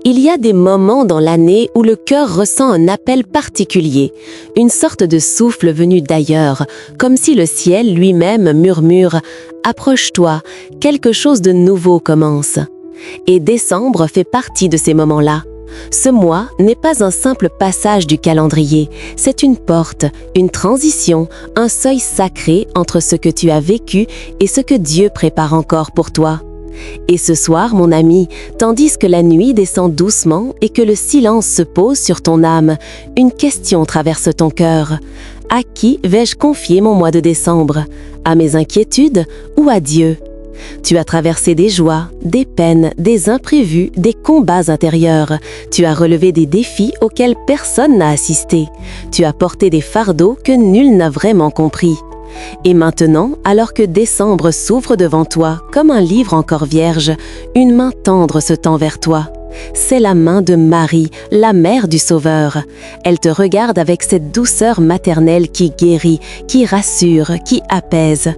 Il y a des moments dans l'année où le cœur ressent un appel particulier, une sorte de souffle venu d'ailleurs, comme si le ciel lui-même murmure « Approche-toi, quelque chose de nouveau commence ». Et décembre fait partie de ces moments-là. Ce mois n'est pas un simple passage du calendrier, c'est une porte, une transition, un seuil sacré entre ce que tu as vécu et ce que Dieu prépare encore pour toi. Et ce soir, mon ami, tandis que la nuit descend doucement et que le silence se pose sur ton âme, une question traverse ton cœur. À qui vais-je confier mon mois de décembre? À mes inquiétudes ou à Dieu? Tu as traversé des joies, des peines, des imprévus, des combats intérieurs. Tu as relevé des défis auxquels personne n'a assisté. Tu as porté des fardeaux que nul n'a vraiment compris. Et maintenant, alors que décembre s'ouvre devant toi, comme un livre encore vierge, une main tendre se tend vers toi. C'est la main de Marie, la mère du Sauveur. Elle te regarde avec cette douceur maternelle qui guérit, qui rassure, qui apaise.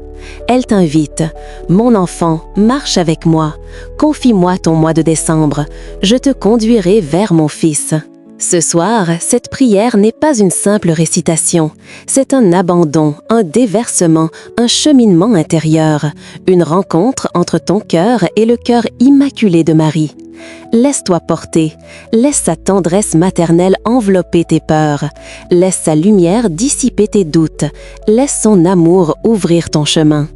Elle t'invite. « Mon enfant, marche avec moi. Confie-moi ton mois de décembre. Je te conduirai vers mon Fils. » Ce soir, cette prière n'est pas une simple récitation. C'est un abandon, un déversement, un cheminement intérieur, une rencontre entre ton cœur et le cœur immaculé de Marie. Laisse-toi porter, laisse sa tendresse maternelle envelopper tes peurs, laisse sa lumière dissiper tes doutes, laisse son amour ouvrir ton chemin.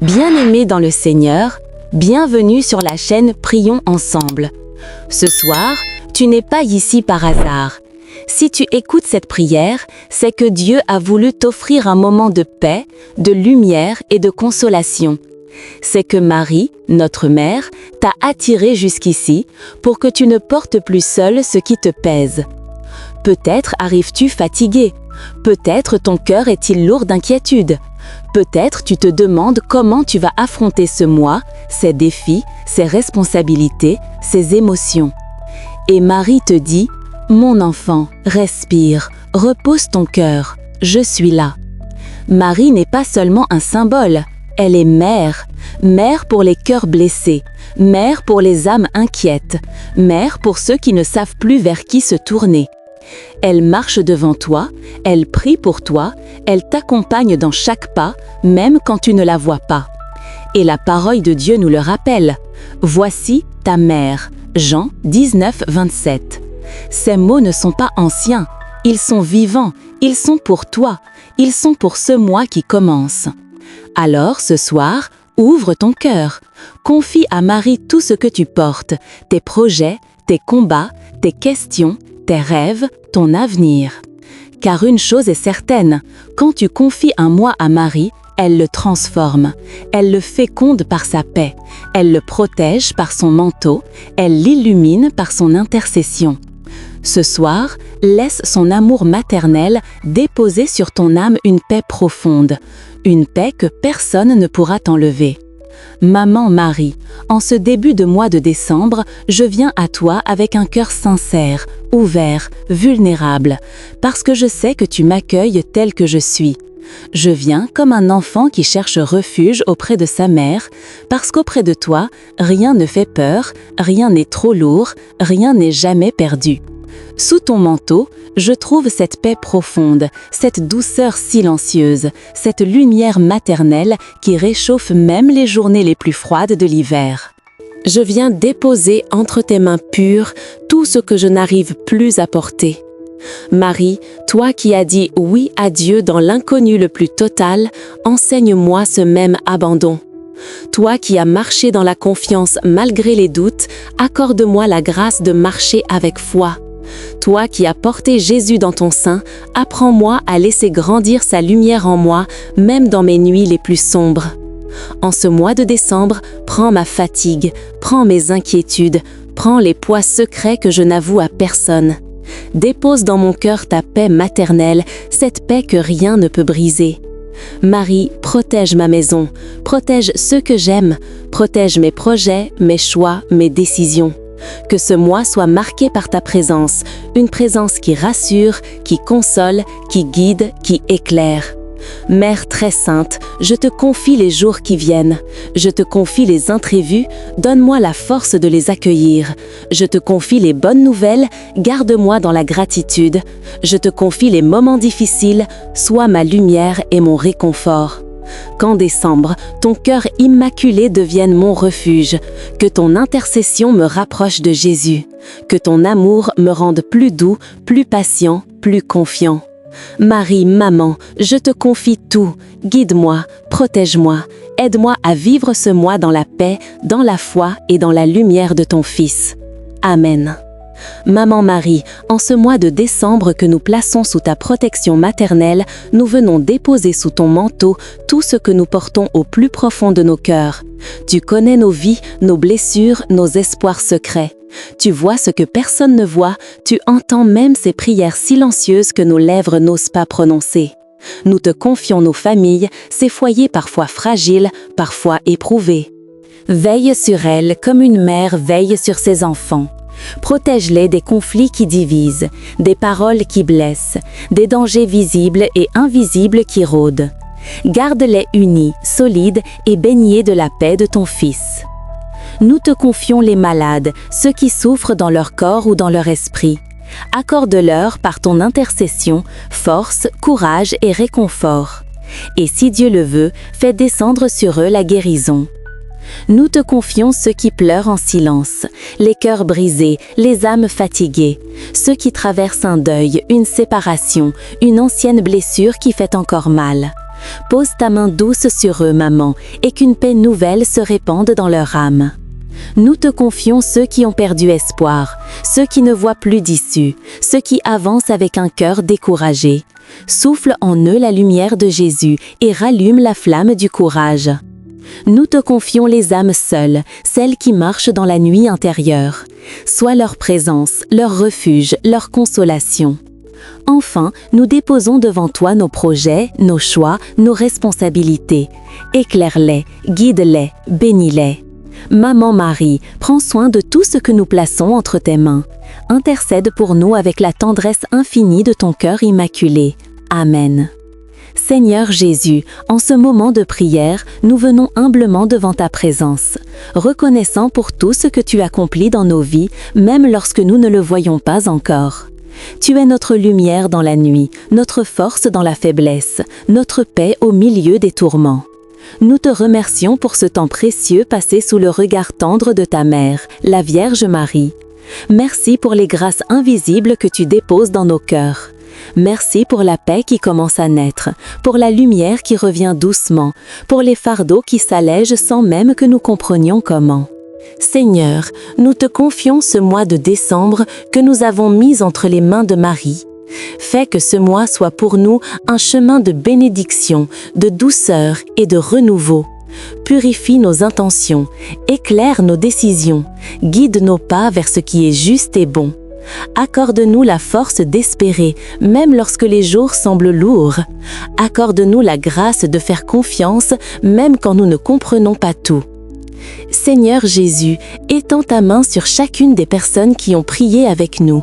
Bien-aimé dans le Seigneur, bienvenue sur la chaîne Prions ensemble. Ce soir, tu n'es pas ici par hasard. Si tu écoutes cette prière, c'est que Dieu a voulu t'offrir un moment de paix, de lumière et de consolation. C'est que Marie, notre mère, t'a attiré jusqu'ici pour que tu ne portes plus seule ce qui te pèse. Peut-être arrives-tu fatigué, peut-être ton cœur est-il lourd d'inquiétude, peut-être tu te demandes comment tu vas affronter ce mois, ses défis, ses responsabilités, ses émotions. Et Marie te dit « Mon enfant, respire, repose ton cœur, je suis là ». Marie n'est pas seulement un symbole, elle est mère, mère pour les cœurs blessés, mère pour les âmes inquiètes, mère pour ceux qui ne savent plus vers qui se tourner. Elle marche devant toi, elle prie pour toi, elle t'accompagne dans chaque pas, même quand tu ne la vois pas. Et la parole de Dieu nous le rappelle. « Voici ta mère ». Jean 19, 27. Ces mots ne sont pas anciens, ils sont vivants, ils sont pour toi, ils sont pour ce mois qui commence. Alors, ce soir, ouvre ton cœur, confie à Marie tout ce que tu portes, tes projets, tes combats, tes questions, tes rêves, ton avenir. Car une chose est certaine, quand tu confies un mois à Marie, elle le transforme, elle le féconde par sa paix, elle le protège par son manteau, elle l'illumine par son intercession. Ce soir, laisse son amour maternel déposer sur ton âme une paix profonde, une paix que personne ne pourra t'enlever. Maman Marie, en ce début de mois de décembre, je viens à toi avec un cœur sincère, ouvert, vulnérable, parce que je sais que tu m'accueilles tel que je suis. Je viens comme un enfant qui cherche refuge auprès de sa mère, parce qu'auprès de toi, rien ne fait peur, rien n'est trop lourd, rien n'est jamais perdu. Sous ton manteau, je trouve cette paix profonde, cette douceur silencieuse, cette lumière maternelle qui réchauffe même les journées les plus froides de l'hiver. Je viens déposer entre tes mains pures tout ce que je n'arrive plus à porter. Marie, toi qui as dit oui à Dieu dans l'inconnu le plus total, enseigne-moi ce même abandon. Toi qui as marché dans la confiance malgré les doutes, accorde-moi la grâce de marcher avec foi. Toi qui as porté Jésus dans ton sein, apprends-moi à laisser grandir sa lumière en moi, même dans mes nuits les plus sombres. En ce mois de décembre, prends ma fatigue, prends mes inquiétudes, prends les poids secrets que je n'avoue à personne. Dépose dans mon cœur ta paix maternelle, cette paix que rien ne peut briser. Marie, protège ma maison, protège ceux que j'aime, protège mes projets, mes choix, mes décisions. Que ce mois soit marqué par ta présence, une présence qui rassure, qui console, qui guide, qui éclaire. Mère très sainte, je te confie les jours qui viennent. Je te confie les imprévus, donne-moi la force de les accueillir. Je te confie les bonnes nouvelles, garde-moi dans la gratitude. Je te confie les moments difficiles, sois ma lumière et mon réconfort. Qu'en décembre, ton cœur immaculé devienne mon refuge, que ton intercession me rapproche de Jésus, que ton amour me rende plus doux, plus patient, plus confiant. Marie, maman, je te confie tout, guide-moi, protège-moi, aide-moi à vivre ce mois dans la paix, dans la foi et dans la lumière de ton Fils. Amen. Maman Marie, en ce mois de décembre que nous plaçons sous ta protection maternelle, nous venons déposer sous ton manteau tout ce que nous portons au plus profond de nos cœurs. Tu connais nos vies, nos blessures, nos espoirs secrets. Tu vois ce que personne ne voit, tu entends même ces prières silencieuses que nos lèvres n'osent pas prononcer. Nous te confions nos familles, ces foyers parfois fragiles, parfois éprouvés. Veille sur elles comme une mère veille sur ses enfants. Protège-les des conflits qui divisent, des paroles qui blessent, des dangers visibles et invisibles qui rôdent. Garde-les unis, solides et baignés de la paix de ton Fils. Nous te confions les malades, ceux qui souffrent dans leur corps ou dans leur esprit. Accorde-leur, par ton intercession, force, courage et réconfort. Et si Dieu le veut, fais descendre sur eux la guérison. Nous te confions ceux qui pleurent en silence, les cœurs brisés, les âmes fatiguées, ceux qui traversent un deuil, une séparation, une ancienne blessure qui fait encore mal. Pose ta main douce sur eux, maman, et qu'une paix nouvelle se répande dans leur âme. Nous te confions ceux qui ont perdu espoir, ceux qui ne voient plus d'issue, ceux qui avancent avec un cœur découragé. Souffle en eux la lumière de Jésus et rallume la flamme du courage. Nous te confions les âmes seules, celles qui marchent dans la nuit intérieure. Sois leur présence, leur refuge, leur consolation. Enfin, nous déposons devant toi nos projets, nos choix, nos responsabilités. Éclaire-les, guide-les, bénis-les. Maman Marie, prends soin de tout ce que nous plaçons entre tes mains. Intercède pour nous avec la tendresse infinie de ton cœur immaculé. Amen. Seigneur Jésus, en ce moment de prière, nous venons humblement devant ta présence, reconnaissant pour tout ce que tu accomplis dans nos vies, même lorsque nous ne le voyons pas encore. Tu es notre lumière dans la nuit, notre force dans la faiblesse, notre paix au milieu des tourments. Nous te remercions pour ce temps précieux passé sous le regard tendre de ta mère, la Vierge Marie. Merci pour les grâces invisibles que tu déposes dans nos cœurs. Merci pour la paix qui commence à naître, pour la lumière qui revient doucement, pour les fardeaux qui s'allègent sans même que nous comprenions comment. Seigneur, nous te confions ce mois de décembre que nous avons mis entre les mains de Marie. Fais que ce mois soit pour nous un chemin de bénédiction, de douceur et de renouveau. Purifie nos intentions, éclaire nos décisions, guide nos pas vers ce qui est juste et bon. Accorde-nous la force d'espérer, même lorsque les jours semblent lourds. Accorde-nous la grâce de faire confiance, même quand nous ne comprenons pas tout. Seigneur Jésus, étends ta main sur chacune des personnes qui ont prié avec nous.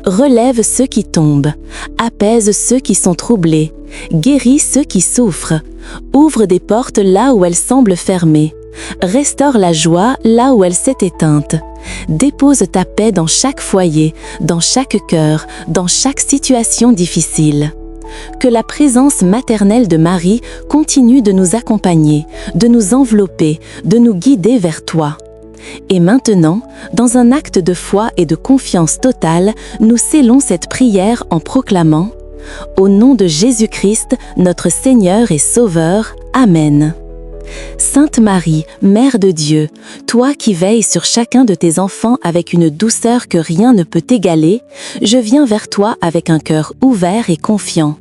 Relève ceux qui tombent, apaise ceux qui sont troublés, guéris ceux qui souffrent, ouvre des portes là où elles semblent fermées, restaure la joie là où elle s'est éteinte. Dépose ta paix dans chaque foyer, dans chaque cœur, dans chaque situation difficile. Que la présence maternelle de Marie continue de nous accompagner, de nous envelopper, de nous guider vers toi. Et maintenant, dans un acte de foi et de confiance totale, nous scellons cette prière en proclamant « Au nom de Jésus-Christ, notre Seigneur et Sauveur. Amen. » Sainte Marie, Mère de Dieu, toi qui veilles sur chacun de tes enfants avec une douceur que rien ne peut égaler, je viens vers toi avec un cœur ouvert et confiant.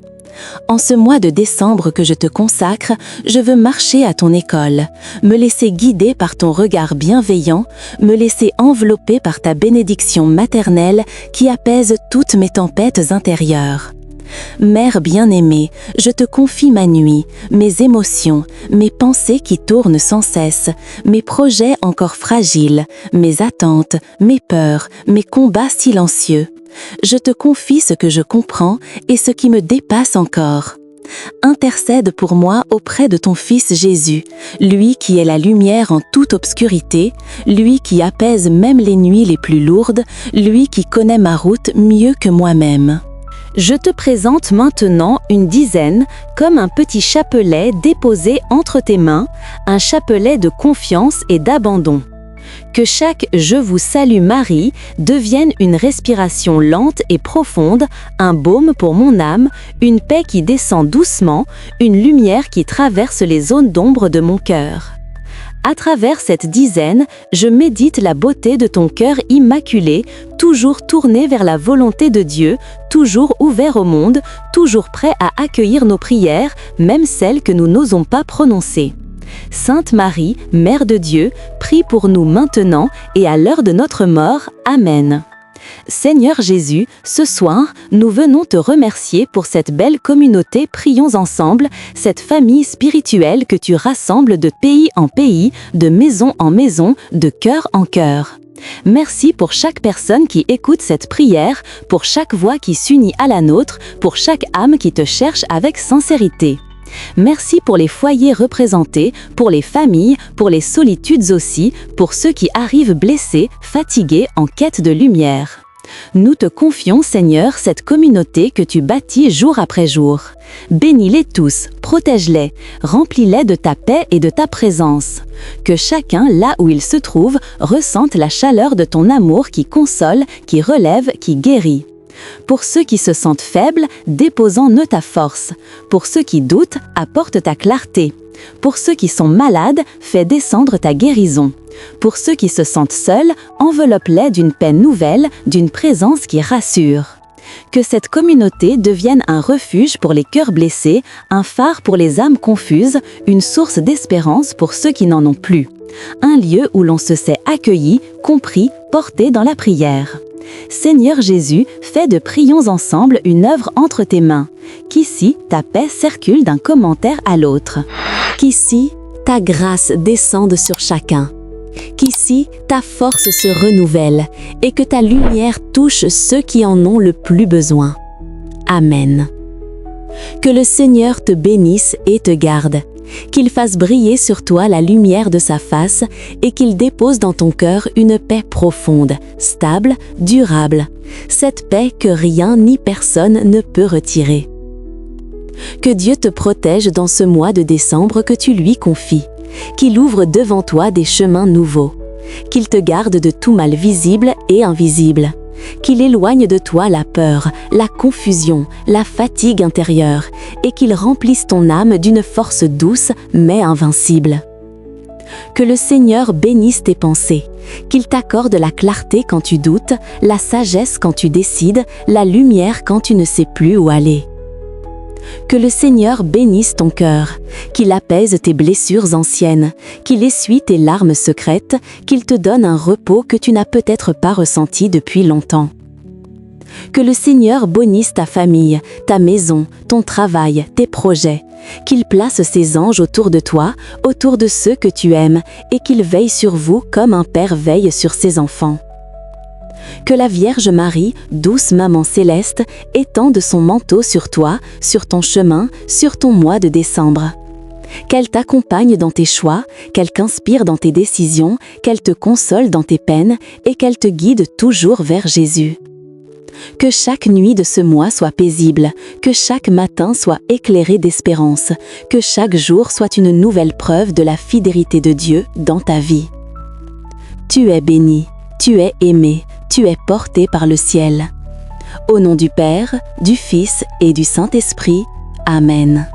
En ce mois de décembre que je te consacre, je veux marcher à ton école, me laisser guider par ton regard bienveillant, me laisser envelopper par ta bénédiction maternelle qui apaise toutes mes tempêtes intérieures. Mère bien-aimée, je te confie ma nuit, mes émotions, mes pensées qui tournent sans cesse, mes projets encore fragiles, mes attentes, mes peurs, mes combats silencieux. Je te confie ce que je comprends et ce qui me dépasse encore. Intercède pour moi auprès de ton Fils Jésus, lui qui est la lumière en toute obscurité, lui qui apaise même les nuits les plus lourdes, lui qui connaît ma route mieux que moi-même. Je te présente maintenant une dizaine comme un petit chapelet déposé entre tes mains, un chapelet de confiance et d'abandon. Que chaque « Je vous salue Marie » devienne une respiration lente et profonde, un baume pour mon âme, une paix qui descend doucement, une lumière qui traverse les zones d'ombre de mon cœur. À travers cette dizaine, je médite la beauté de ton cœur immaculé, toujours tourné vers la volonté de Dieu, toujours ouvert au monde, toujours prêt à accueillir nos prières, même celles que nous n'osons pas prononcer. Sainte Marie, Mère de Dieu, prie pour nous maintenant et à l'heure de notre mort. Amen. Seigneur Jésus, ce soir, nous venons te remercier pour cette belle communauté Prions ensemble, cette famille spirituelle que tu rassembles de pays en pays, de maison en maison, de cœur en cœur. Merci pour chaque personne qui écoute cette prière, pour chaque voix qui s'unit à la nôtre, pour chaque âme qui te cherche avec sincérité. Merci pour les foyers représentés, pour les familles, pour les solitudes aussi, pour ceux qui arrivent blessés, fatigués, en quête de lumière. Nous te confions, Seigneur, cette communauté que tu bâtis jour après jour. Bénis-les tous, protège-les, remplis-les de ta paix et de ta présence. Que chacun, là où il se trouve, ressente la chaleur de ton amour qui console, qui relève, qui guérit. Pour ceux qui se sentent faibles, dépose en eux ta force. Pour ceux qui doutent, apporte ta clarté. Pour ceux qui sont malades, fais descendre ta guérison. Pour ceux qui se sentent seuls, enveloppe-les d'une paix nouvelle, d'une présence qui rassure. Que cette communauté devienne un refuge pour les cœurs blessés, un phare pour les âmes confuses, une source d'espérance pour ceux qui n'en ont plus. Un lieu où l'on se sait accueilli, compris, porté dans la prière. Seigneur Jésus, fais de Prions ensemble une œuvre entre tes mains. Qu'ici, ta paix circule d'un commentaire à l'autre. Qu'ici, ta grâce descende sur chacun. Qu'ici, ta force se renouvelle et que ta lumière touche ceux qui en ont le plus besoin. Amen. Que le Seigneur te bénisse et te garde, qu'il fasse briller sur toi la lumière de sa face et qu'il dépose dans ton cœur une paix profonde, stable, durable, cette paix que rien ni personne ne peut retirer. Que Dieu te protège dans ce mois de décembre que tu lui confies, qu'il ouvre devant toi des chemins nouveaux, qu'il te garde de tout mal visible et invisible, qu'il éloigne de toi la peur, la confusion, la fatigue intérieure et qu'il remplisse ton âme d'une force douce mais invincible. Que le Seigneur bénisse tes pensées, qu'il t'accorde la clarté quand tu doutes, la sagesse quand tu décides, la lumière quand tu ne sais plus où aller. Que le Seigneur bénisse ton cœur, qu'il apaise tes blessures anciennes, qu'il essuie tes larmes secrètes, qu'il te donne un repos que tu n'as peut-être pas ressenti depuis longtemps. Que le Seigneur bénisse ta famille, ta maison, ton travail, tes projets, qu'il place ses anges autour de toi, autour de ceux que tu aimes, et qu'il veille sur vous comme un père veille sur ses enfants. Que la Vierge Marie, douce maman céleste, étende son manteau sur toi, sur ton chemin, sur ton mois de décembre. Qu'elle t'accompagne dans tes choix, qu'elle t'inspire dans tes décisions, qu'elle te console dans tes peines et qu'elle te guide toujours vers Jésus. Que chaque nuit de ce mois soit paisible, que chaque matin soit éclairé d'espérance, que chaque jour soit une nouvelle preuve de la fidélité de Dieu dans ta vie. Tu es béni, tu es aimé, tu es porté par le ciel. Au nom du Père, du Fils et du Saint-Esprit. Amen.